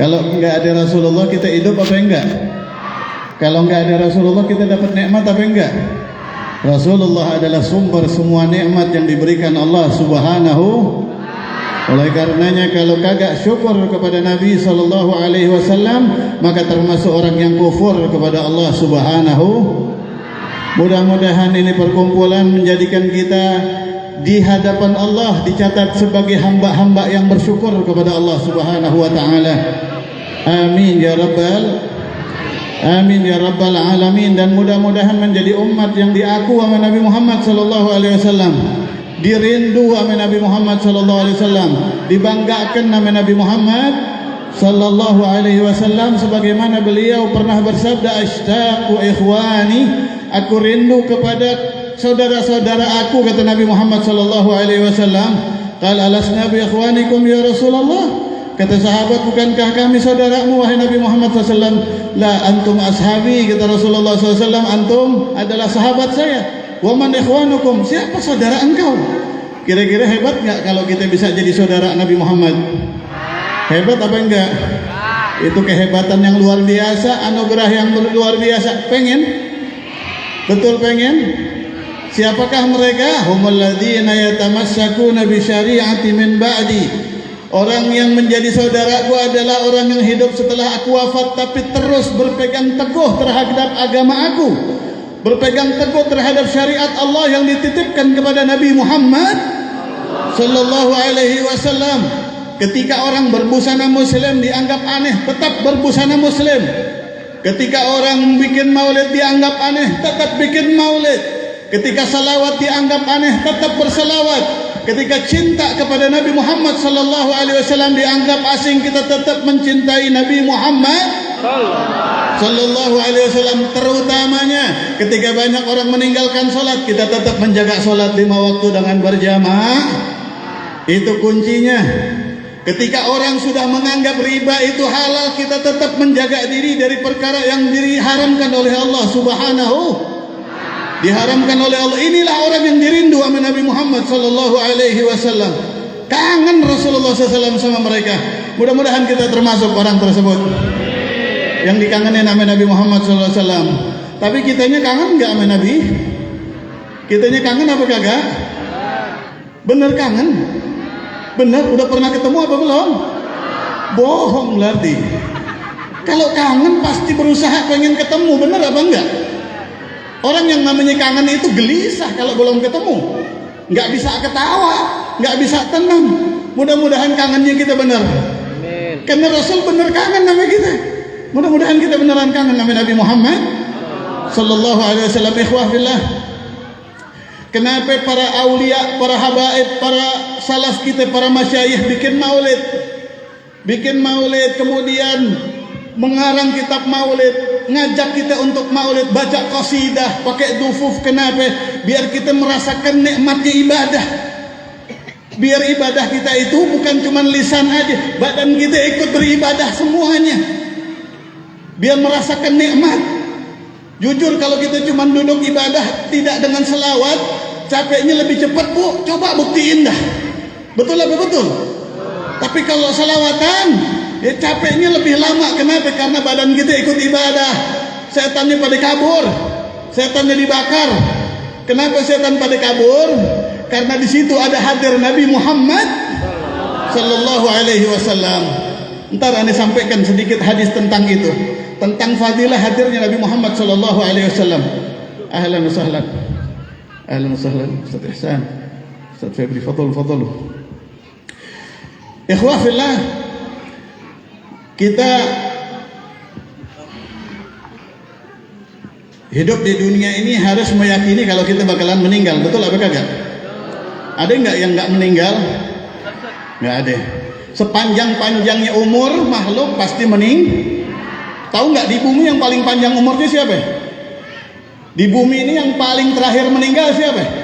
Kalau enggak ada Rasulullah kita hidup apa enggak? Kalau enggak ada Rasulullah kita dapat nikmat apa enggak? Rasulullah adalah sumber semua nikmat yang diberikan Allah Subhanahu. Oleh karenanya kalau kagak syukur kepada Nabi sallallahu alaihi wasallam, maka termasuk orang yang kufur kepada Allah Subhanahu. Mudah-mudahan ini perkumpulan menjadikan kita di hadapan Allah dicatat sebagai hamba-hamba yang bersyukur kepada Allah Subhanahu wa taala. Amin ya rabbal alamin. Dan mudah-mudahan menjadi umat yang diaku sama Nabi Muhammad sallallahu alaihi wasallam, dirindu sama Nabi Muhammad sallallahu alaihi wasallam, dibanggakan nama Nabi Muhammad sallallahu alaihi wasallam sebagaimana beliau pernah bersabda, ashtaqu ikhwani, aku rindu kepada saudara-saudara aku, kata Nabi Muhammad sallallahu alaihi wasallam. Qala alasna bi ikhwanikum ya Rasulullah, kata sahabat, bukankah kami saudaramu wahai Nabi Muhammad SAW? La antum ashabi, kata Rasulullah SAW, antum adalah sahabat saya. Wa man ikhwanukum, siapa saudara engkau? Kira-kira hebat enggak kalau kita bisa jadi saudara Nabi Muhammad? Hebat apa enggak? Itu kehebatan yang luar biasa, anugerah yang luar biasa. Pengen? Betul pengen? Siapakah mereka? Humul ladzina yatamassakuna bi syari'ati min ba'di. Orang yang menjadi saudaraku adalah orang yang hidup setelah aku wafat tapi terus berpegang teguh terhadap agama aku, berpegang teguh terhadap syariat Allah yang dititipkan kepada Nabi Muhammad sallallahu alaihi wasallam. Ketika orang berbusana muslim dianggap aneh, tetap berbusana muslim. Ketika orang bikin maulid dianggap aneh, tetap bikin maulid. Ketika salawat dianggap aneh, tetap bersalawat. Ketika cinta kepada Nabi Muhammad sallallahu alaihi wasallam dianggap asing, kita tetap mencintai Nabi Muhammad sallallahu alaihi wasallam. Terutamanya ketika banyak orang meninggalkan salat, kita tetap menjaga salat 5 waktu dengan berjamaah. Itu kuncinya. Ketika orang sudah menganggap riba itu halal, kita tetap menjaga diri dari perkara yang diharamkan oleh Allah Subhanahu, diharamkan oleh Allah. Inilah orang yang dirindu sama Nabi Muhammad sallallahu alaihi wasallam. Kangen Rasulullah SAW sama mereka. Mudah-mudahan kita termasuk orang tersebut yang dikangenin sama Nabi Muhammad sallallahu alaihi wasallam. Tapi kitanya kangen enggak sama Nabi? Kitanya kangen apa kagak? Bener kangen? Bener, udah pernah ketemu apa belum? Bohong berarti. Kalau kangen pasti berusaha pengen ketemu, bener apa enggak? Orang yang namanya kangen itu gelisah kalau belum ketemu, nggak bisa ketawa, nggak bisa tenang. Mudah-mudahan kangennya kita benar. Amin. Karena Rasul benar kangen sama kita. Mudah-mudahan kita beneran kangen sama Nabi Muhammad sallallahu alaihi wasallam. Ikhwah fillah, kenapa para aulia, para habaib, para salaf kita, para masyayikh bikin maulid, kemudian mengarang kitab maulid, ngajak kita untuk maulid, baca qasidah, pakai dufuf. Kenapa? Biar kita merasakan nikmatnya ibadah. Biar ibadah kita itu bukan cuma lisan aja, badan kita ikut beribadah semuanya. Biar merasakan nikmat. Jujur kalau kita cuma duduk ibadah tidak dengan selawat, capeknya lebih cepat, Bu. Coba buktiin dah. Betul apa betul? Tapi kalau selawatan, ya capeknya lebih lama. Kenapa? Karena badan kita ikut ibadah. Setannya pada kabur, setannya dibakar. Kenapa setan pada kabur? Karena di situ ada hadir Nabi Muhammad sallallahu alaihi wasallam. Ntar Anda sampaikan sedikit hadis tentang itu, tentang fadilah hadirnya Nabi Muhammad sallallahu alaihi wasallam. Ahlan wa sahlan. Ahlan wa sahlan Ustaz Ihsan, Ustaz Febri, fadhlu. Ikhwah fillah, kita hidup di dunia ini harus meyakini kalau kita bakalan meninggal. Betul apa kagak? Ada nggak yang nggak meninggal? Nggak ada. Sepanjang-panjangnya umur makhluk pasti Tahu nggak di bumi yang paling panjang umurnya siapa? Di bumi ini yang paling terakhir meninggal siapa?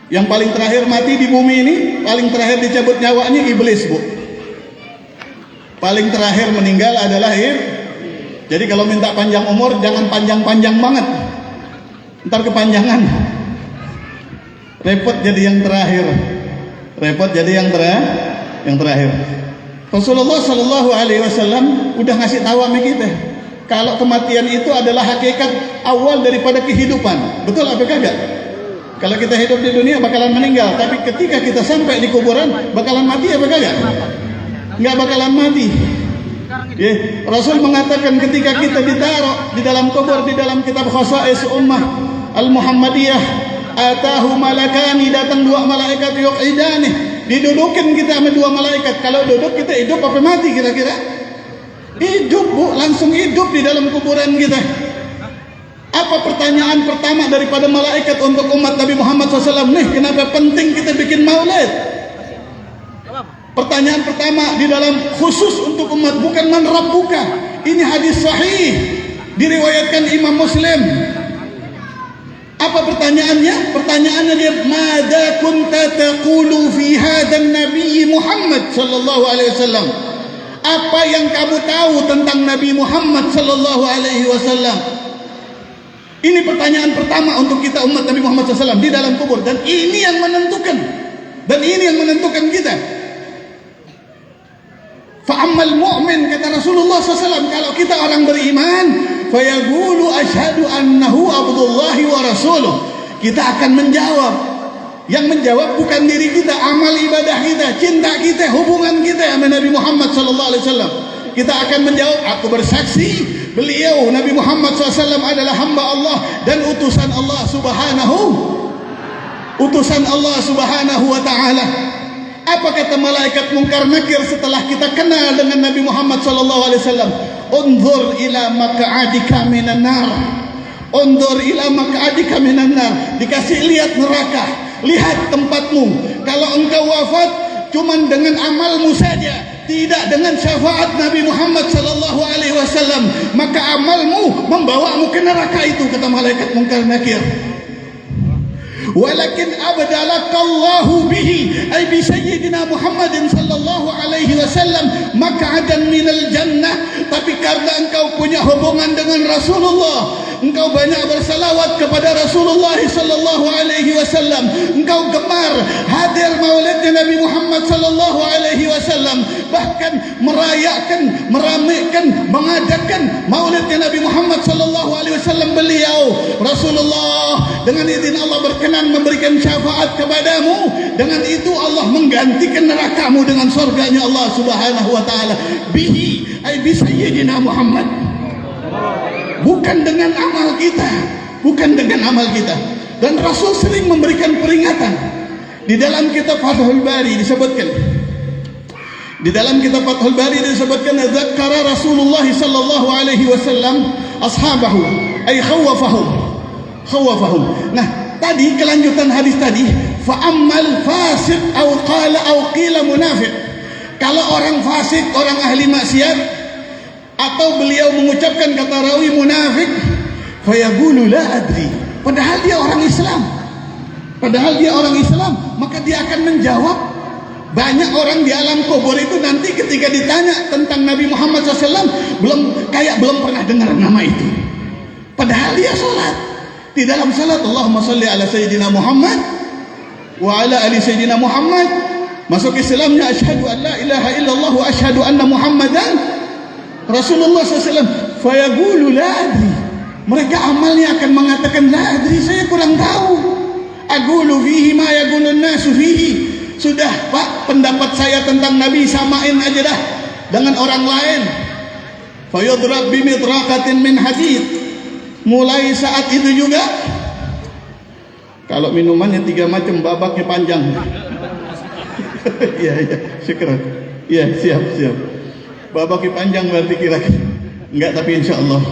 Yang paling terakhir mati di bumi ini, paling terakhir dicabut nyawanya iblis, Bu. Paling terakhir meninggal adalah Jadi kalau minta panjang umur jangan panjang-panjang banget, ntar kepanjangan. Repot jadi yang terakhir. Rasulullah Shallallahu Alaihi Wasallam udah ngasih tahu sama kita kalau kematian itu adalah hakikat awal daripada kehidupan. Betul apa kagak? Kalau kita hidup di dunia bakalan meninggal, tapi ketika kita sampai di kuburan bakalan mati apa kagak? Nggak bakalan mati. Rasul mengatakan ketika kita ditaruh di dalam kubur, di dalam kitab Khasa'is Ummah Al-Muhammadiyah, atahu malakani, datang dua malaikat yuqidani, didudukin kita sama dua malaikat. Kalau duduk kita hidup apa mati kira-kira? Hidup, Bu, langsung hidup di dalam kuburan kita. Apa pertanyaan pertama daripada malaikat untuk umat Nabi Muhammad SAW? Nih, kenapa penting kita bikin maulid? Pertanyaan pertama di dalam khusus untuk umat, bukan man rabbuka. Ini hadis sahih, diriwayatkan Imam Muslim. Apa pertanyaannya? Pertanyaannya dia, "Mada kunta taqulu fi hadzal nabiy Muhammad sallallahu alaihi wasallam?" Apa yang kamu tahu tentang Nabi Muhammad sallallahu alaihi wasallam? Ini pertanyaan pertama untuk kita umat Nabi Muhammad SAW di dalam kubur, dan ini yang menentukan, dan ini yang menentukan kita. Fa'ammal mu'min, kata Rasulullah SAW, kalau kita orang beriman, fayaqulu asyhadu annahu abdullahi wa rasuluh. Kita akan menjawab. Yang menjawab bukan diri kita, amal ibadah kita, cinta kita, hubungan kita sama Nabi Muhammad SAW. Kita akan menjawab, aku bersaksi beliau Nabi Muhammad SAW adalah hamba Allah dan utusan Allah Subhanahu wa ta'ala. Apa kata malaikat mungkar nakir setelah kita kenal dengan Nabi Muhammad SAW? Unzur ila maq'adika minan nar. Unzur ila maq'adika minan nar. Dikasih lihat neraka, lihat tempatmu. Kalau engkau wafat cuman dengan amalmu saja, tidak dengan syafaat Nabi Muhammad sallallahu alaihi wasallam, maka amalmu membawamu ke neraka itu, kata malaikat mungkar nakir. Walakin abdalakallahu bihi, ay bi sayyidina Muhammadin sallallahu alaihi wasallam, maq'adan minal jannah. Tapi karena engkau punya hubungan dengan Rasulullah, engkau banyak bersalawat kepada Rasulullah sallallahu alaihi wasallam, engkau gemar hadir maulidnya Nabi Muhammad sallallahu alaihi wasallam, bahkan merayakan, meramaikan, mengadakan maulidnya Nabi Muhammad sallallahu alaihi wasallam. Beliau Rasulullah dengan izin Allah berkenan memberikan syafaat kepadamu. Dengan itu Allah menggantikan nerakamu dengan surganya Allah Subhanahu wa taala. Bihi ay bi sayyidina Muhammad. Bukan dengan amal kita, bukan dengan amal kita. Dan Rasul sering memberikan peringatan. Di dalam kitab Fathul Bari disebutkan, di dalam kitab Fathul Bari disebutkan, zakkara Rasulullah sallallahu alaihi wasallam ashabahu ay khawafahum. Nah, tadi kelanjutan hadis tadi, fa ammal fasik au qila munafiq. Kalau orang fasik, orang ahli maksiat, atau beliau mengucapkan kata rawi munafik, fayaqulu la adri, padahal dia orang Islam, maka dia akan menjawab. Banyak orang di alam kubur itu nanti ketika ditanya tentang Nabi Muhammad SAW belum pernah dengar nama itu, padahal dia sholat. Di dalam salat, Allahumma salli ala Sayyidina Muhammad wa ala ali Sayyidina Muhammad. Masuk Islamnya, asyhadu an la ilaha illallah wa asyhadu anna Muhammadan Rasulullah SAW. Fayaqulu la adri. Mereka amalnya akan mengatakan, la adri, saya kurang tahu. Aqulu fihi ma yaqulun nasu fihi. Sudah Pak, pendapat saya tentang Nabi samain aja dah dengan orang lain. Fayudrab bimitraqatin min hadid. Mulai saat itu juga, kalau minumannya 3 macam, babaknya panjang. Iya, syukran. Iya, siap. Babaknya panjang berarti kira-kira. Enggak, tapi insya Allah.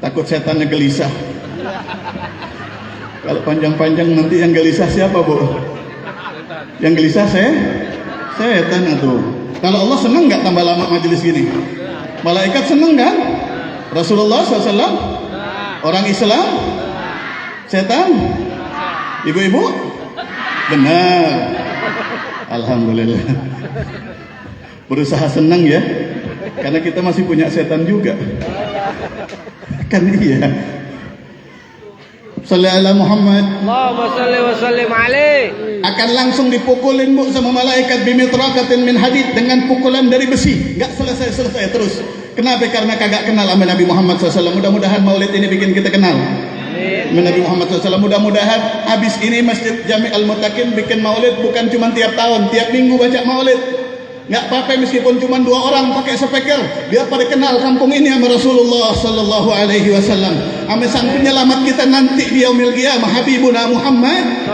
Takut setannya gelisah. Kalau panjang-panjang nanti yang gelisah siapa, Bu? Yang gelisah setan atau. Kalau Allah senang nggak tambah lama majelis gini? Malaikat senang kan? Rasulullah SAW? Orang Islam? Setan? Ibu-ibu? Benar. Alhamdulillah. Berusaha senang ya, karena kita masih punya setan juga. Kan iya. Salli ala Muhammad. Allahumma salli wa sallim alaih. Akan langsung dipukulin bu sama malaikat bimitraqatin min hadid, dengan pukulan dari besi. Enggak selesai terus. Kenapa? Karena kagak kenal sama Nabi Muhammad SAW. Mudah-mudahan maulid ini bikin kita kenal Nabi Muhammad SAW. Mudah-mudahan habis ini Masjid Jami' Al-Muttaqin bikin maulid bukan cuma tiap tahun, tiap minggu baca maulid. Nggak apa-apa meskipun cuma 2 orang pakai speaker, biar pada kenal kampung ini sama Rasulullah Sallallahu Alaihi Wasallam, sama sang penyelamat kita nanti di yaumil qiyamah, Habibuna Muhammad.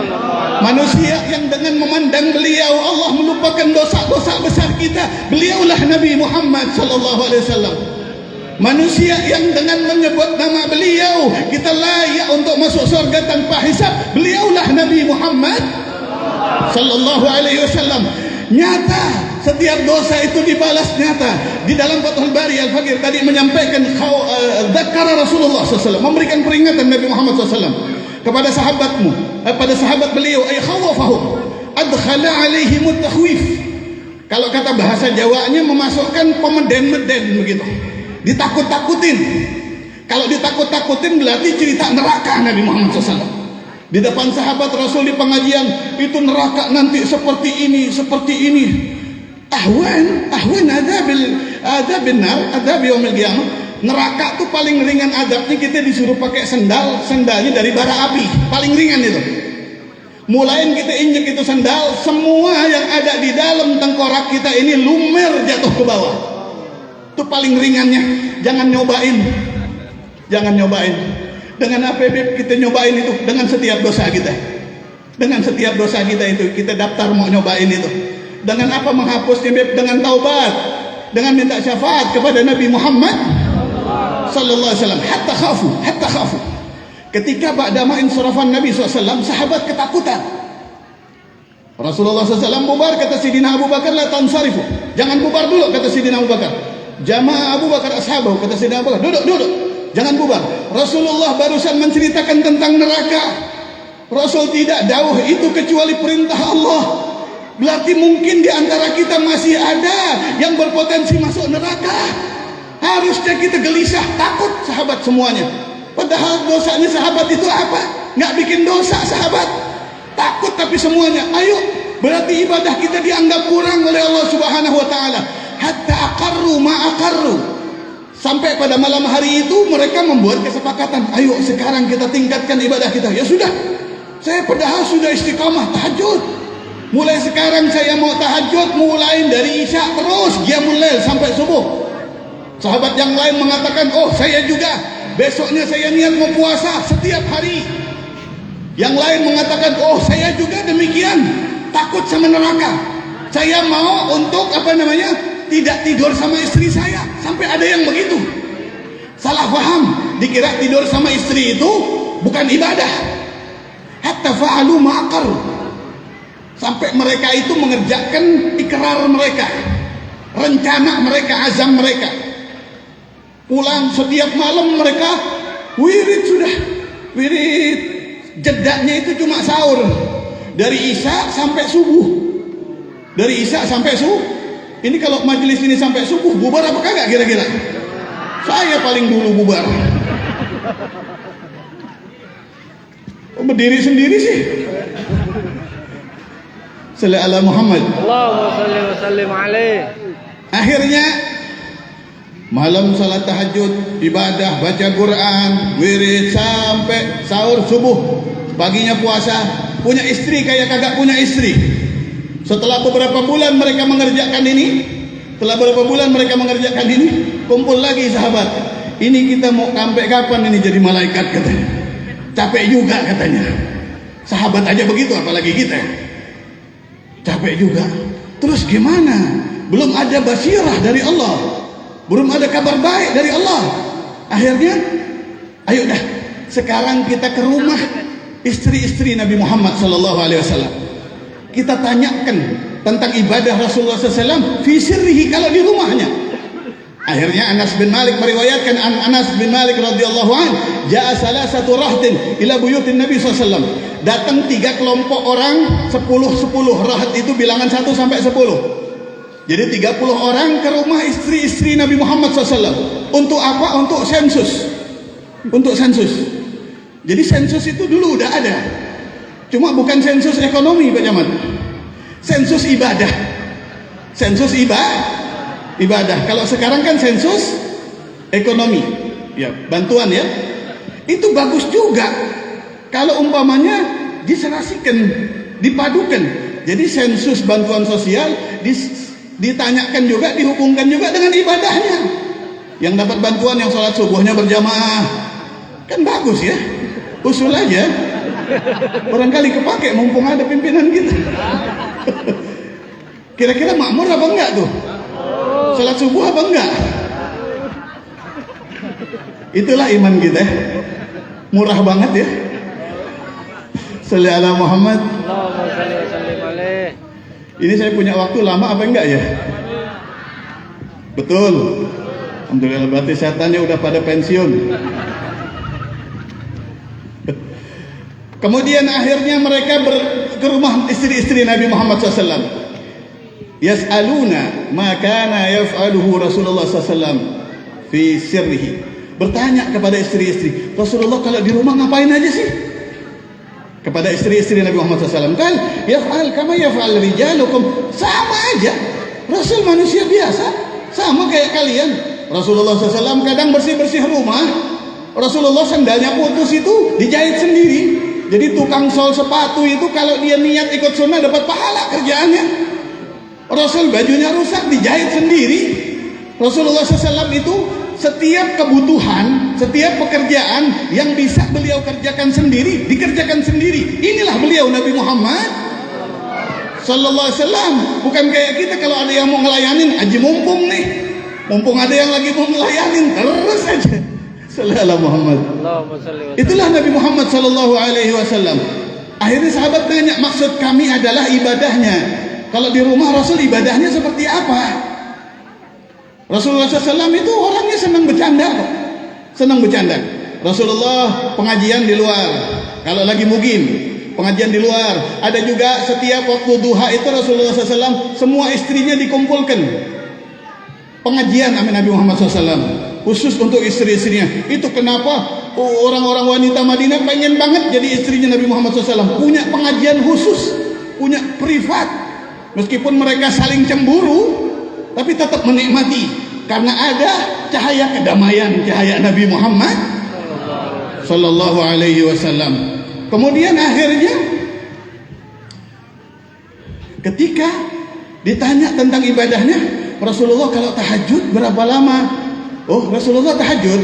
Manusia yang dengan memandang beliau Allah melupakan dosa-dosa besar kita, beliaulah Nabi Muhammad Sallallahu Alaihi Wasallam. Manusia yang dengan menyebut nama beliau kita layak untuk masuk surga tanpa hisab, beliaulah Nabi Muhammad Sallallahu Alaihi Wasallam. Nyata setiap dosa itu dibalas nyata. Di dalam Fathul Bari Al-Faqir tadi menyampaikan dzakara Rasulullah SAW, memberikan peringatan Nabi Muhammad SAW kepada sahabatmu, pada sahabat beliau, ay khawafahum, adkhala alaihim at-takhwif. Kalau kata bahasa Jawanya memasukkan pemeden-meden begitu, ditakut-takutin. Kalau ditakut-takutin berarti cerita neraka Nabi Muhammad SAW. Di depan sahabat Rasul di pengajian, itu neraka nanti seperti ini, seperti ini. Ahwan adzabil nar, adzab yaumil qiyamah. Neraka tuh paling ringan adabnya, kita disuruh pakai sendalnya dari bara api, paling ringan itu. Mulain kita injek itu sendal, semua yang ada di dalam tengkorak kita ini lumer jatuh ke bawah. Itu paling ringannya. Jangan nyobain. Dengan apa kita nyobain itu? Dengan setiap dosa kita. Dengan setiap dosa kita itu kita daftar mau nyobain itu. Dengan apa menghapusnya? Dengan taubat, dengan minta syafaat kepada Nabi Muhammad sallallahu alaihi wasallam. Hatta khafu. Ketika ba'da ma insarafan Nabi SAW, sahabat ketakutan. Rasulullah SAW bubar, kata Sidina Abu Bakar, la tansarifu. Jangan bubar dulu, kata Sidina Abu Bakar. Jamaah Abu Bakar ashabahu, kata Sidina Abu Bakar, duduk. Jangan bubar. Rasulullah barusan menceritakan tentang neraka. Rasul tidak jauh itu kecuali perintah Allah. Berarti mungkin di antara kita masih ada yang berpotensi masuk neraka. Harusnya kita gelisah, takut sahabat semuanya. Padahal dosanya sahabat itu apa? Nggak bikin dosa sahabat. Takut tapi semuanya. Ayo, berarti ibadah kita dianggap kurang oleh Allah Subhanahu wa taala. Hatta aqarru ma aqarru. Sampai pada malam hari itu mereka membuat kesepakatan, ayo sekarang kita tingkatkan ibadah kita. Ya sudah, saya padahal sudah istiqamah tahajud. Mulai sekarang saya mau tahajud, mulai dari Isya terus qiyamul lail sampai subuh. Sahabat yang lain mengatakan, oh saya juga, besoknya saya niat mau puasa setiap hari. Yang lain mengatakan, oh saya juga demikian, takut sama neraka. Saya mau untuk tidak tidur sama istri saya. Sampai ada yang begitu, salah paham, dikira tidur sama istri itu bukan ibadah. Hatta fa'alu ma'aqar, sampai mereka itu mengerjakan ikrar mereka, rencana mereka, azam mereka. Pulang setiap malam mereka wirid, jedaknya itu cuma sahur, dari Isya sampai subuh. Ini kalau majelis ini sampai subuh, bubar apa kagak kira-kira? Saya paling dulu bubar. Berdiri sendiri sih. Salli ala Muhammad. Allahumma salli wa sallim alaih. Akhirnya malam salat tahajud, ibadah, baca Quran, wirid sampai sahur subuh. Paginya puasa, punya istri kayak kagak punya istri. Setelah beberapa bulan mereka mengerjakan ini, kumpul lagi sahabat. Ini kita mau sampai kapan ini jadi malaikat katanya. Capek juga katanya. Sahabat aja begitu, apalagi kita. Capek juga. Terus gimana? Belum ada basirah dari Allah, belum ada kabar baik dari Allah. Akhirnya, ayo dah, sekarang kita ke rumah istri-istri Nabi Muhammad SAW. Kita tanyakan tentang ibadah Rasulullah SAW fi sirrihi, kalau di rumahnya. Akhirnya Anas bin Malik meriwayatkan, Anas bin Malik radhiyallahu anhu, ja'a salasatu rahtin ila buyutin Nabi SAW. Datang 3 kelompok orang, 10 rahat itu bilangan 1 sampai 10. Jadi 30 orang ke rumah istri-istri Nabi Muhammad SAW. Untuk apa? Untuk sensus. Jadi sensus itu dulu udah ada. Cuma bukan sensus ekonomi Pak Camat. Sensus ibadah. Sensus ibadah. Kalau sekarang kan sensus ekonomi. Ya, bantuan ya. Itu bagus juga. Kalau umpamanya diserasikan, dipadukan. Jadi sensus bantuan sosial ditanyakan juga, dihubungkan juga dengan ibadahnya. Yang dapat bantuan yang sholat subuhnya berjamaah, kan bagus ya. Usul aja. Barangkali kepake mumpung ada pimpinan kita. Kira-kira makmur apa enggak tuh? Sholat subuh apa enggak? Itulah iman kita. Murah banget ya. Shalli ala Muhammad. Allahumma shalli wa sallim alaih. Ini saya punya waktu lama apa enggak ya? Betul. Alhamdulillah, berarti setannya udah pada pensiun. Kemudian akhirnya mereka ke rumah istri-istri Nabi Muhammad SAW. Yas'aluna ma kana yaf'aluhu Rasulullah SAW fi sirrihi. Bertanya kepada istri-istri, Rasulullah kalau di rumah ngapain aja sih? Kepada istri-istri Nabi Muhammad SAW, kan yaf'al kama yaf'al rijalukum. Sama aja, Rasul manusia biasa, sama kayak kalian. Rasulullah SAW kadang bersih-bersih rumah. Rasulullah sandalnya putus itu dijahit sendiri. Jadi tukang sol sepatu itu kalau dia niat ikut sunnah dapat pahala kerjaannya. Rasul bajunya rusak dijahit sendiri. Rasulullah SAW itu setiap kebutuhan, setiap pekerjaan yang bisa beliau kerjakan sendiri, dikerjakan sendiri. Inilah beliau Nabi Muhammad Sallallahu Alaihi Wasallam. Bukan kayak kita kalau ada yang mau ngelayanin, aji mumpung nih, mumpung ada yang lagi mau ngelayanin, terus aja. Sallallahu Muhammad. Itulah Nabi Muhammad Sallallahu Alaihi Wasallam. Akhirnya sahabat tanya, maksud kami adalah ibadahnya. Kalau di rumah Rasul ibadahnya seperti apa? Rasulullah SAW itu orangnya senang bercanda, senang bercanda. Rasulullah pengajian di luar, kalau lagi mugim pengajian di luar. Ada juga setiap waktu duha itu Rasulullah SAW semua istrinya dikumpulkan pengajian sama Nabi Muhammad SAW khusus untuk istri-istrinya. Itu kenapa orang-orang wanita Madinah pengen banget jadi istrinya Nabi Muhammad SAW, punya pengajian khusus, punya privat, meskipun mereka saling cemburu tapi tetap menikmati karena ada cahaya kedamaian, cahaya Nabi Muhammad Sallallahu Alaihi Wasallam. Kemudian akhirnya ketika ditanya tentang ibadahnya, Rasulullah kalau tahajud berapa lama? Oh, Rasulullah tahajud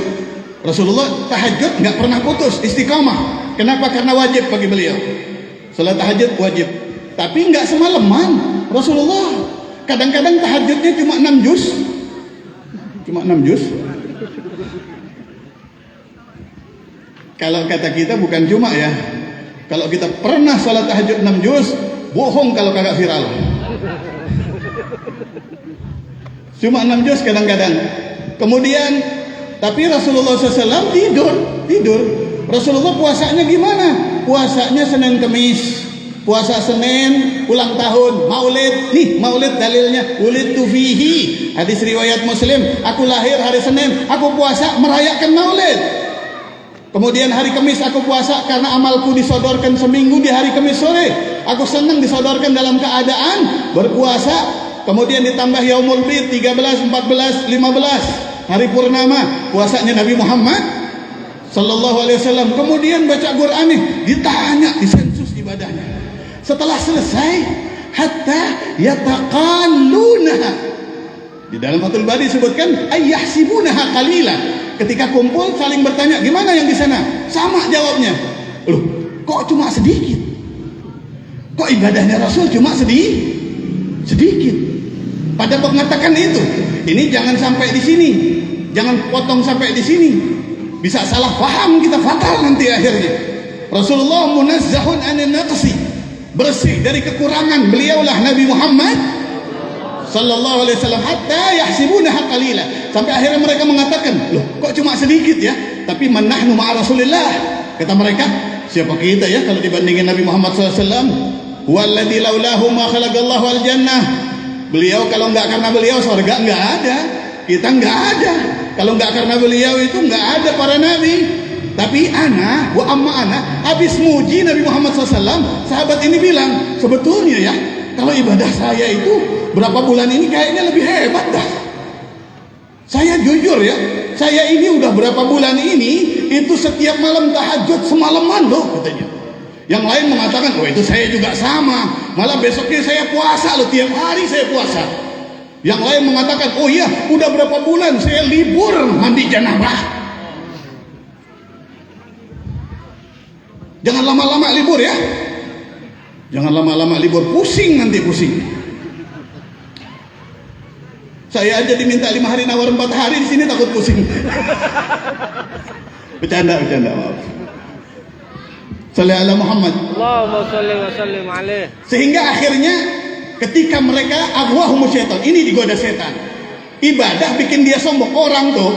nggak pernah putus, istiqamah. Kenapa? Karena wajib bagi beliau. Salat tahajud wajib, tapi nggak semalaman. Rasulullah kadang-kadang tahajudnya cuma 6 juz. Cuma 6 juz. Kalau kata kita bukan cuma ya. Kalau kita pernah salat tahajud 6 juz, bohong kalau kagak viral. Cuma 6 juz kadang-kadang. Kemudian tapi Rasulullah SAW tidur. Rasulullah puasanya gimana? Puasanya Senin Kemis. Puasa Senin, ulang tahun, maulid. Nih maulid dalilnya, ulidtu fihi, hadis riwayat Muslim. Aku lahir hari Senin, aku puasa merayakan maulid. Kemudian hari Kamis aku puasa karena amalku disodorkan seminggu di hari Kamis sore. Aku senang disodorkan dalam keadaan berpuasa. Kemudian ditambah Yaumul Bid 13, 14, 15 hari purnama, puasanya Nabi Muhammad Sallallahu Alaihi Wasallam. Kemudian baca Quran nih, ditanya, disensus ibadahnya. Setelah selesai, hatta yataqallunaha. Di dalam Fathul Bari disebutkan ayyahsibunaha qalila. Ketika kumpul saling bertanya, gimana yang di sana? Sama jawabnya. Loh, kok cuma sedikit? Kok ibadahnya Rasul cuma sedikit? Pada mengatakan itu. Ini jangan sampai di sini. Jangan potong sampai di sini. Bisa salah paham kita, fatal nanti akhirnya. Rasulullah munazzahun anin naqsi, bersih dari kekurangan. Beliaulah Nabi Muhammad Sallallahu Alaihi Wasallam. Hatta yahsibunaha qalila, sampai akhirnya mereka mengatakan, loh kok cuma sedikit ya? Tapi manahnu ma'a Rasulillah, kata mereka, siapa kita ya kalau dibandingin Nabi Muhammad SAW? Huwallazi laulahu ma khalaqallahu al-jannah. Beliau kalau enggak karena beliau surga enggak ada, kita enggak ada. Kalau enggak karena beliau itu enggak ada para nabi. Tapi ana wa amma ana, habis muji Nabi Muhammad SAW, sahabat ini bilang, sebetulnya ya, kalau ibadah saya itu berapa bulan ini kayaknya lebih hebat dah. Saya jujur ya, saya ini udah berapa bulan ini itu setiap malam tahajud semalaman loh katanya. Yang lain mengatakan, oh itu saya juga sama, malah besoknya saya puasa loh, tiap hari saya puasa. Yang lain mengatakan, oh iya udah berapa bulan saya libur mandi janabah. Jangan lama-lama libur ya. Jangan lama-lama libur, pusing nanti pusing. Saya aja diminta 5 hari nawar 4 hari di sini takut pusing. Bercanda maaf. Shalli ala Muhammad. Allahumma shalli wa sallim alaih. Sehingga akhirnya ketika mereka aghwahum syaitan, ini digoda setan. Ibadah bikin dia sombong. Orang tuh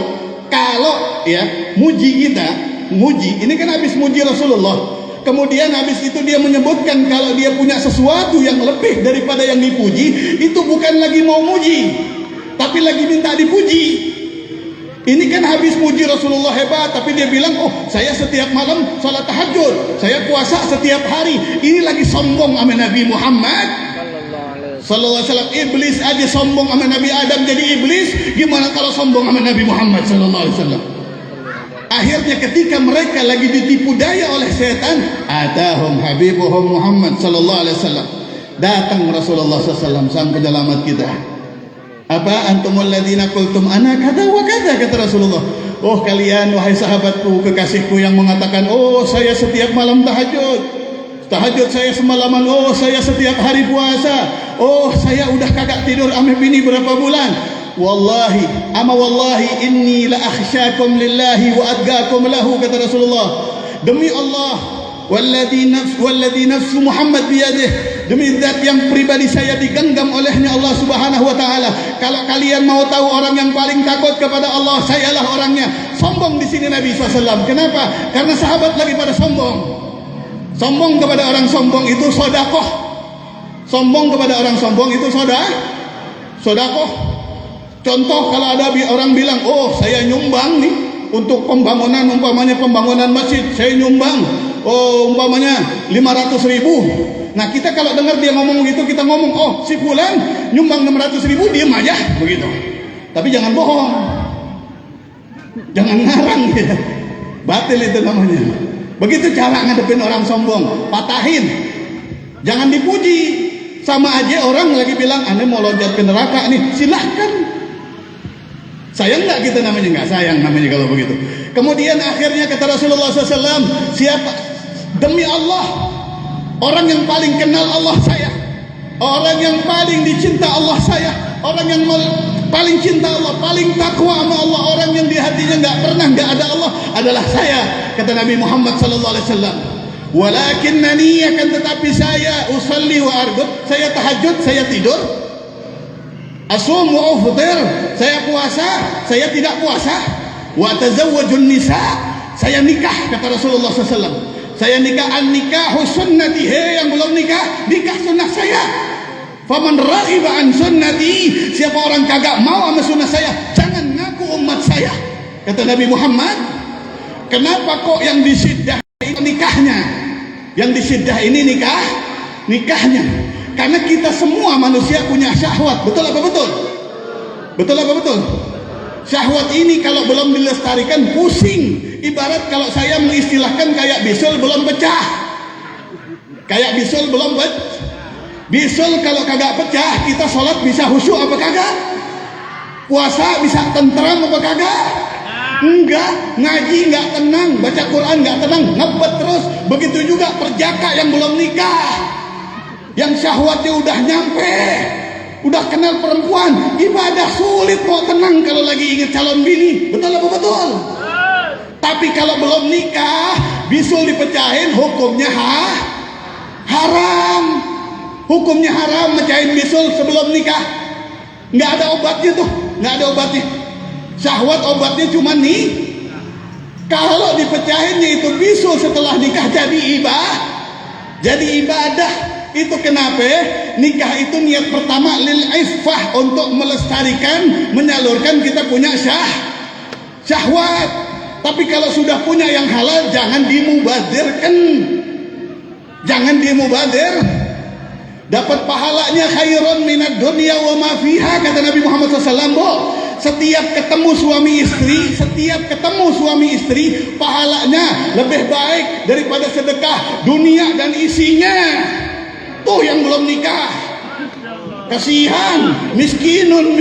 kalau ya muji kita, muji, ini kan habis muji Rasulullah, kemudian habis itu dia menyebutkan kalau dia punya sesuatu yang lebih daripada yang dipuji, itu bukan lagi mau muji, tapi lagi minta dipuji. Ini kan habis muji Rasulullah hebat, tapi dia bilang, oh saya setiap malam salat tahajud, saya puasa setiap hari. Ini lagi sombong sama Nabi Muhammad sallallahu alaihi wasallam. Iblis aja sombong sama Nabi Adam jadi iblis, gimana kalau sombong sama Nabi Muhammad sallallahu alaihi wasallam. Akhirnya ketika mereka lagi ditipu daya oleh setan, atahum habibuhum Muhammad sallallahu alaihi wasallam. Datang Rasulullah SAW, sang penyelamat kita. Apa antumul ladzina qultum ana kata wa kata, kata Rasulullah. Oh kalian wahai sahabatku, kekasihku yang mengatakan, oh saya setiap malam tahajud. Tahajud saya semalaman, oh saya setiap hari puasa. Oh saya udah kagak tidur ame bini berapa bulan. Wallahi, ama wallahi inni la akhsyakum lillahi wa atqakum lahu, kata Rasulullah. Demi Allah, walladhi nafsu Muhammad biyadih, demi zat yang pribadi saya digenggam olehnya Allah Subhanahu wa taala. Kalau kalian mau tahu orang yang paling takut kepada Allah, sayalah orangnya. Sombong di sini Nabi SAW. Kenapa? Karena sahabat lagi pada sombong. Sombong kepada orang sombong itu sedekah. Sombong kepada orang sombong itu sedekah. Contoh kalau ada orang bilang, oh saya nyumbang nih untuk pembangunan, umpamanya pembangunan masjid, saya nyumbang, oh umpamanya 500.000. Nah kita kalau dengar dia ngomong gitu, kita ngomong, oh si fulan nyumbang 600.000, diem aja begitu. Tapi jangan bohong, jangan ngarang ya, batil itu namanya. Begitu cara ngadepin orang sombong, patahin, jangan dipuji. Sama aja orang lagi bilang, ane mau loncat ke neraka nih, silahkan. Sayang nggak kita namanya? Nggak sayang namanya kalau begitu. Kemudian akhirnya kata Rasulullah SAW, siapa demi Allah, orang yang paling kenal Allah saya, orang yang paling dicinta Allah saya, orang yang paling cinta Allah, paling takwa sama Allah, orang yang di hatinya nggak ada Allah adalah saya, kata Nabi Muhammad SAW. Walakinnani, akan tetapi saya usalli wa arqud, saya tahajud, saya tidur. Asum wa uftir, saya puasa, saya tidak puasa. Wa tazawwajun nisa, saya nikah, kata Rasulullah SAW. Saya nikah, an nikahu sunnati, yang belum nikah, nikah sunnah saya. Faman raghiba an sunnati, siapa orang kagak mau sama sunnah saya, jangan ngaku umat saya, kata Nabi Muhammad. Kenapa kok yang disiddah nikahnya, yang disiddah ini nikahnya? Karena kita semua manusia punya syahwat, betul apa betul? Betul apa betul? Syahwat ini kalau belum dilestarikan pusing. Ibarat kalau saya mengistilahkan kayak bisul belum pecah. Kayak bisul belum bisul kalau kagak pecah, kita sholat bisa khusyuk apa kagak? Puasa bisa tentram apa kagak? Enggak. Ngaji enggak tenang, baca Quran enggak tenang, ngebet terus. Begitu juga perjaka yang belum nikah, yang syahwatnya udah nyampe, udah kenal perempuan, ibadah sulit mau tenang kalau lagi ingat calon bini. Betul apa betul? Tapi kalau belum nikah, bisul dipecahin, hukumnya haram. Hukumnya haram mecahin bisul sebelum nikah. Nggak ada obatnya tuh, nggak ada obatnya. Syahwat obatnya cuma nih. Kalau dipecahinnya itu bisul setelah nikah jadi ibadah. Itu kenapa nikah itu niat pertama lil iffah, untuk melestarikan, menyalurkan kita punya syahwat. Tapi kalau sudah punya yang halal, jangan dimubadirkan. Jangan dimubadir. Dapat pahalanya khairun minad dunya wa ma fiha, kata Nabi Muhammad SAW. Setiap ketemu suami istri, pahalanya lebih baik daripada sedekah dunia dan isinya. Tuh yang belum nikah, kasihan, miskinun.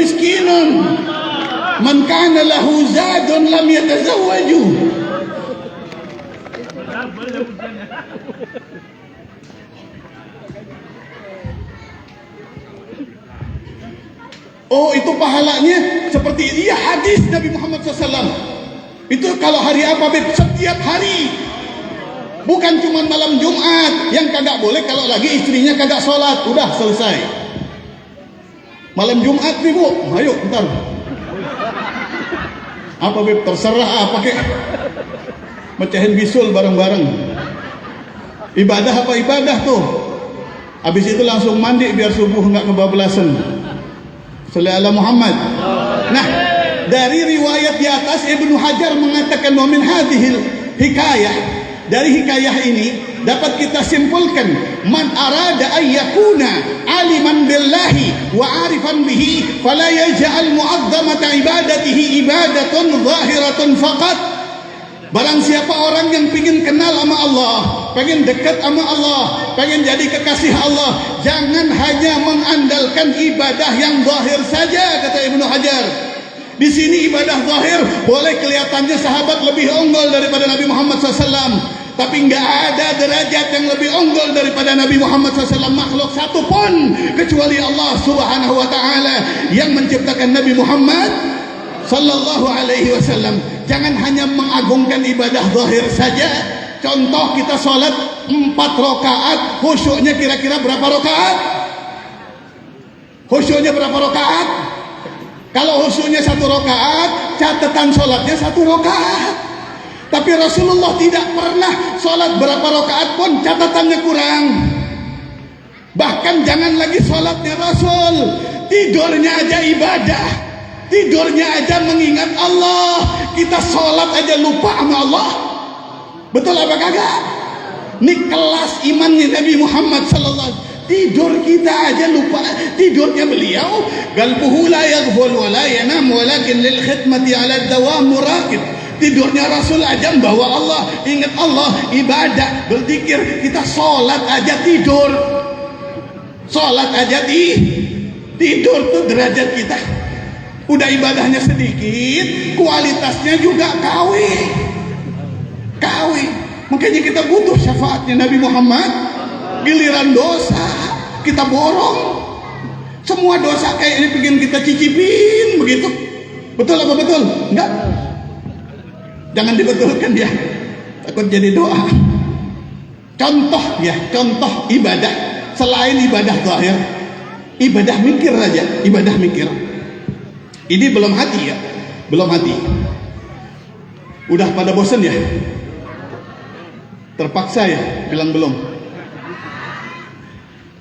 Man kana lahu zadun lam yatazawwaju. Oh, itu pahalanya seperti iya hadis Nabi Muhammad SAW. Itu kalau hari apa, Beb? Setiap hari. Bukan cuma malam Jumat yang kagak boleh kalau lagi istrinya kagak sholat. Udah selesai. Malam Jumat nih, Bu. Ayo, ntar. Apa, Beb? Terserah apa kek. Mecahin bisul bareng-bareng. Ibadah apa ibadah tuh? Habis itu langsung mandi biar subuh nggak kebablasan. Sallallahu alaihi Muhammad. Nah, dari riwayat di atas Ibnu Hajar mengatakan wa min hadhil hikayah, dari hikayah ini dapat kita simpulkan man arada ay yakuna aliman billahi wa arifan bihi fala yaj'al mu'azzamata ibadatihi ibadatun zahiratun faqat. Barang siapa orang yang ingin kenal sama Allah, pengen dekat sama Allah, pengen jadi kekasih Allah, jangan hanya mengandalkan ibadah yang zahir saja, kata Ibnu Hajar. Di sini ibadah zahir boleh kelihatannya sahabat lebih unggul daripada Nabi Muhammad SAW, tapi nggak ada derajat yang lebih unggul daripada Nabi Muhammad SAW makhluk satu pun kecuali Allah Subhanahu Wa Taala yang menciptakan Nabi Muhammad Sallallahu Alaihi Wasallam. Jangan hanya mengagungkan ibadah zahir saja. Contoh kita sholat 4 rakaat, khusyuknya kira-kira berapa rakaat? Khusyuknya berapa rakaat? Kalau khusyuknya 1 rakaat, catatan sholatnya 1 rakaat. Tapi Rasulullah tidak pernah sholat berapa rakaat pun catatannya kurang. Bahkan jangan lagi sholatnya Rasul, tidurnya aja ibadah. Tidurnya aja mengingat Allah. Kita sholat aja lupa sama Allah. Betul apa kagak? Ini kelas imannya Nabi Muhammad sallallahu alaihi wasallam. Tidur kita aja lupa. Tidurnya beliau qalbuhu la yaghful wa la yanam walakin lil khidmati ala dawam muraqib. Tidurnya Rasul aja membawa Allah, ingat Allah, ibadah, berzikir. Kita sholat aja tidur. Sholat aja tidur tuh derajat kita. Udah ibadahnya sedikit, kualitasnya juga kawin. Makanya kita butuh syafaatnya Nabi Muhammad. Giliran dosa kita borong. Semua dosa kayak ini pengen kita cicipin begitu. Betul apa betul? Enggak. Jangan dibetulkan ya. Takut jadi doa. Contoh ibadah selain ibadah zahir, ibadah mikir aja, ibadah mikir. Ini belum hati ya, belum hati. Udah pada bosan ya? Terpaksa ya, bilang belum.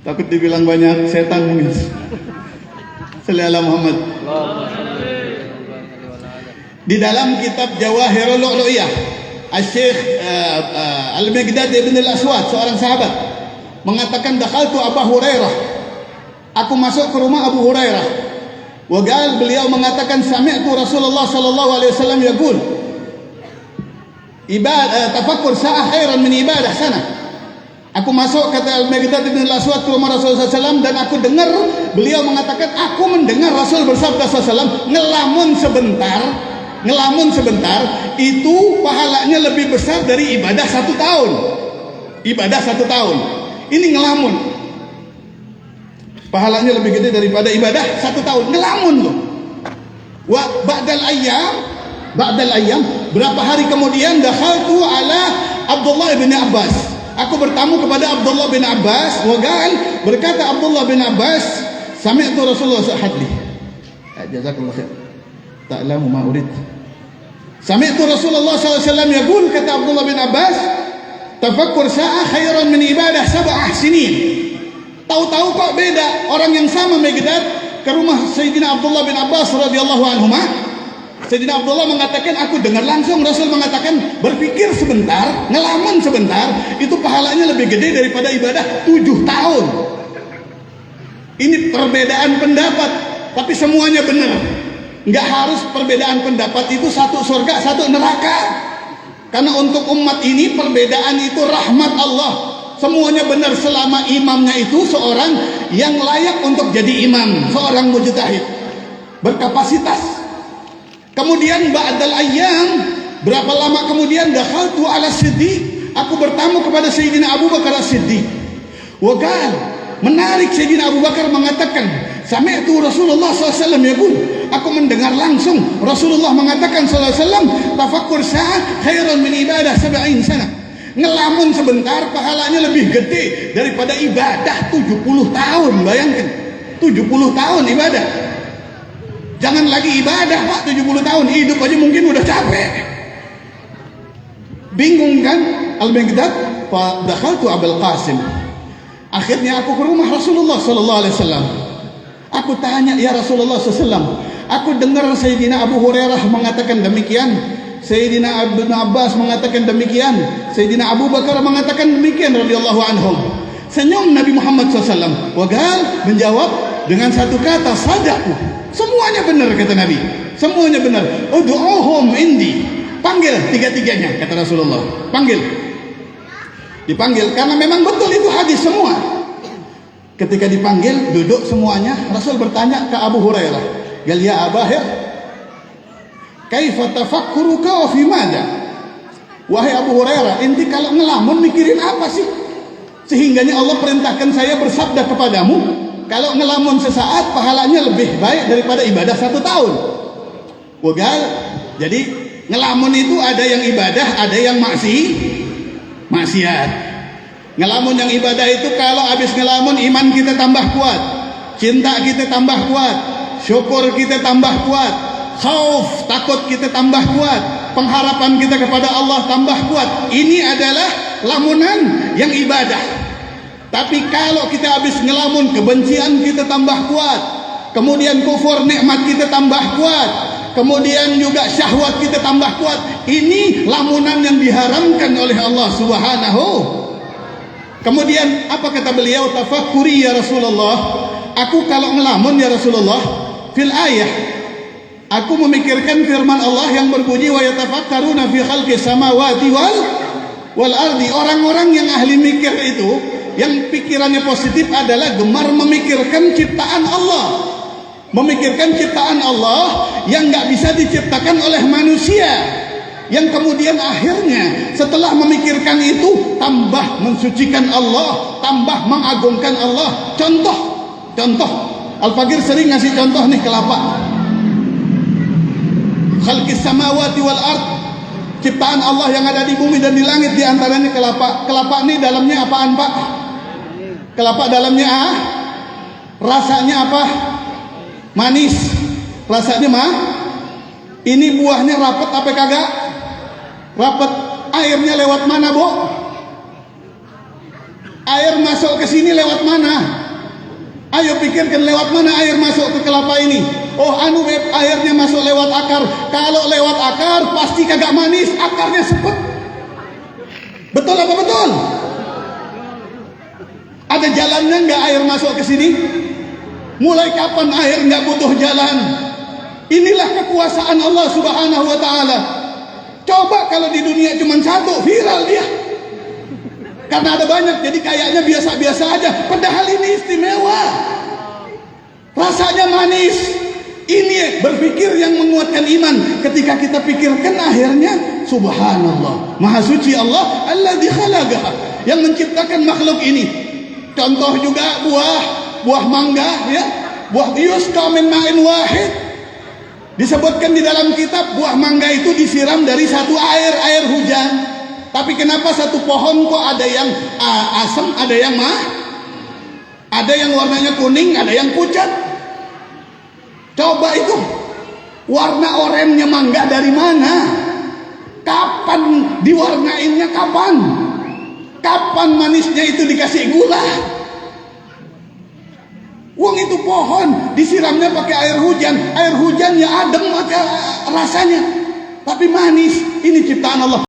Takut dibilang banyak setan mungkin. Sallallahu Muhammad. Di dalam kitab Jawahirul Lu'lu'iyah, Syekh Al-Miqdad ibn al-Aswad, seorang sahabat, mengatakan dakhaltu Abu Hurairah. Aku masuk ke rumah Abu Hurairah. Wagal beliau mengatakan sami'tu Rasulullah sallallahu alaihi wasallam yaqul ibadah tafakkur sa'ah khairan min ibadah sana. Aku masuk kata Al-Miqdad bin Al-Aswad ke rumah Rasulullah SAW dan aku dengar beliau mengatakan aku mendengar Rasul bersabda SAW ngelamun sebentar itu pahalanya lebih besar dari ibadah 1 tahun. Ibadah 1 tahun. Ini ngelamun. Pahalanya lebih gede daripada ibadah 1 tahun. Ngelamun loh. Wa ba'dal ayyam berapa hari kemudian dakhaltu ala Abdullah bin Abbas. Aku bertamu kepada Abdullah bin Abbas. Wagal berkata Abdullah bin Abbas, sami'tu Rasulullah sahadli. Jazakallahu khair. Ta'lamu ma urid. Sami'tu Rasulullah SAW yaqul, kata Abdullah bin Abbas, tafakkur sa'ah khairan min ibadah 7 sinin. Tahu-tahu kok beda orang yang sama Miqdad ke rumah Sayyidina Abdullah bin Abbas radhiyallahu anhuma. Sayyidina Abdullah mengatakan, aku dengar langsung Rasul mengatakan, berpikir sebentar, ngelamun sebentar, itu pahalanya lebih gede daripada ibadah 7 tahun. Ini perbedaan pendapat, tapi semuanya benar. Nggak harus perbedaan pendapat itu satu surga, satu neraka. Karena untuk umat ini perbedaan itu rahmat Allah. Semuanya benar selama imamnya itu seorang yang layak untuk jadi imam, seorang mujtahid, berkapasitas. Kemudian ba'dal ayyam, berapa lama kemudian, dakhaltu ala Siddiq, aku bertamu kepada Sayyidina Abu Bakar As-Siddiq. Wagal, menarik, Sayyidina Abu Bakar mengatakan, sami'tu Rasulullah SAW yaqul, aku mendengar langsung Rasulullah mengatakan SAW, tafakkur sa'ah khairun min ibadah 70 sana. Ngelamun sebentar pahalanya lebih gede daripada ibadah 70 tahun. Bayangkan, 70 tahun ibadah. Jangan lagi ibadah Pak, 70 tahun, hidup aja mungkin udah capek. Bingung kan? Al-Baghdad, fa dakhaltu Abul Qasim. Akhirnya aku ke rumah Rasulullah sallallahu alaihi wasallam. Aku tanya, ya Rasulullah sallallahu, aku dengar Sayyidina Abu Hurairah mengatakan demikian, Sayyidina Ibnu Abbas mengatakan demikian, Sayyidina Abu Bakar mengatakan demikian radhiyallahu anhum. Senyum Nabi Muhammad SAW. Wagal menjawab dengan satu kata, sadaku. Semuanya benar, kata Nabi. Semuanya benar. Ud'uhum indi. Panggil tiga-tiganya, kata Rasulullah. Panggil. Dipanggil karena memang betul itu hadis semua. Ketika dipanggil, duduk semuanya, Rasul bertanya ke Abu Hurairah, "Gal ya Abahir, kaifa tafakkuruka wa fi madza?" Wahai Abu Hurairah, inti kalau ngelamun mikirin apa sih? Sehingganya Allah perintahkan saya bersabda kepadamu, kalau ngelamun sesaat pahalanya lebih baik daripada ibadah 1 tahun. Wagal, jadi ngelamun itu ada yang ibadah, ada yang maksiat. Ngelamun yang ibadah itu kalau habis ngelamun iman kita tambah kuat, cinta kita tambah kuat, syukur kita tambah kuat, khauf takut kita tambah kuat, pengharapan kita kepada Allah tambah kuat. Ini adalah lamunan yang ibadah. Tapi kalau kita habis ngelamun, kebencian kita tambah kuat, kemudian kufur nikmat kita tambah kuat, kemudian juga syahwat kita tambah kuat. Ini lamunan yang diharamkan oleh Allah Subhanahu. Kemudian apa kata beliau? Tafakkuri ya Rasulullah, aku kalau ngelamun ya Rasulullah, fil ayah, aku memikirkan firman Allah yang berbunyi wa yatafakkaruna fi khalqis samawati wal ardi. Orang-orang yang ahli mikir itu, yang pikirannya positif adalah gemar memikirkan ciptaan Allah, memikirkan ciptaan Allah yang nggak bisa diciptakan oleh manusia, yang kemudian akhirnya setelah memikirkan itu tambah mensucikan Allah, tambah mengagungkan Allah. Contoh Al-Fakir sering ngasih contoh nih, kelapa. Khalqis samawati wal ard, ciptaan Allah yang ada di bumi dan di langit, di antaranya kelapa. Kelapa ini dalamnya apaan Pak? Kelapa dalamnya rasanya apa? Manis. Rasanya ini buahnya rapat apa kagak? Rapat. Airnya lewat mana, Bu? Air masuk ke sini lewat mana? Ayo pikirkan, lewat mana air masuk ke kelapa ini? Oh, airnya masuk lewat akar. Kalau lewat akar pasti kagak manis, akarnya sepet. Betul apa betul? Ada jalannya nggak air masuk ke sini? Mulai kapan air nggak butuh jalan? Inilah kekuasaan Allah Subhanahu wa Ta'ala. Coba kalau di dunia cuma satu, viral dia. Karena ada banyak, jadi kayaknya biasa-biasa aja. Padahal ini istimewa. Rasanya manis. Ini berpikir yang menguatkan iman. Ketika kita pikirkan akhirnya, subhanallah, maha suci Allah alladzi khalaqaha, yang menciptakan makhluk ini. Contoh juga buah mangga, ya, buah yusqa min ma'in wahid. Disebutkan di dalam kitab buah mangga itu disiram dari satu air hujan. Tapi kenapa satu pohon kok ada yang asam, ada yang ada yang warnanya kuning, ada yang pucat? Coba itu warna oranye mangga dari mana? Kapan diwarnainnya? Kapan manisnya itu dikasih gula? Uang itu pohon, disiramnya pakai air hujannya adem rasanya, tapi manis. Ini ciptaan Allah.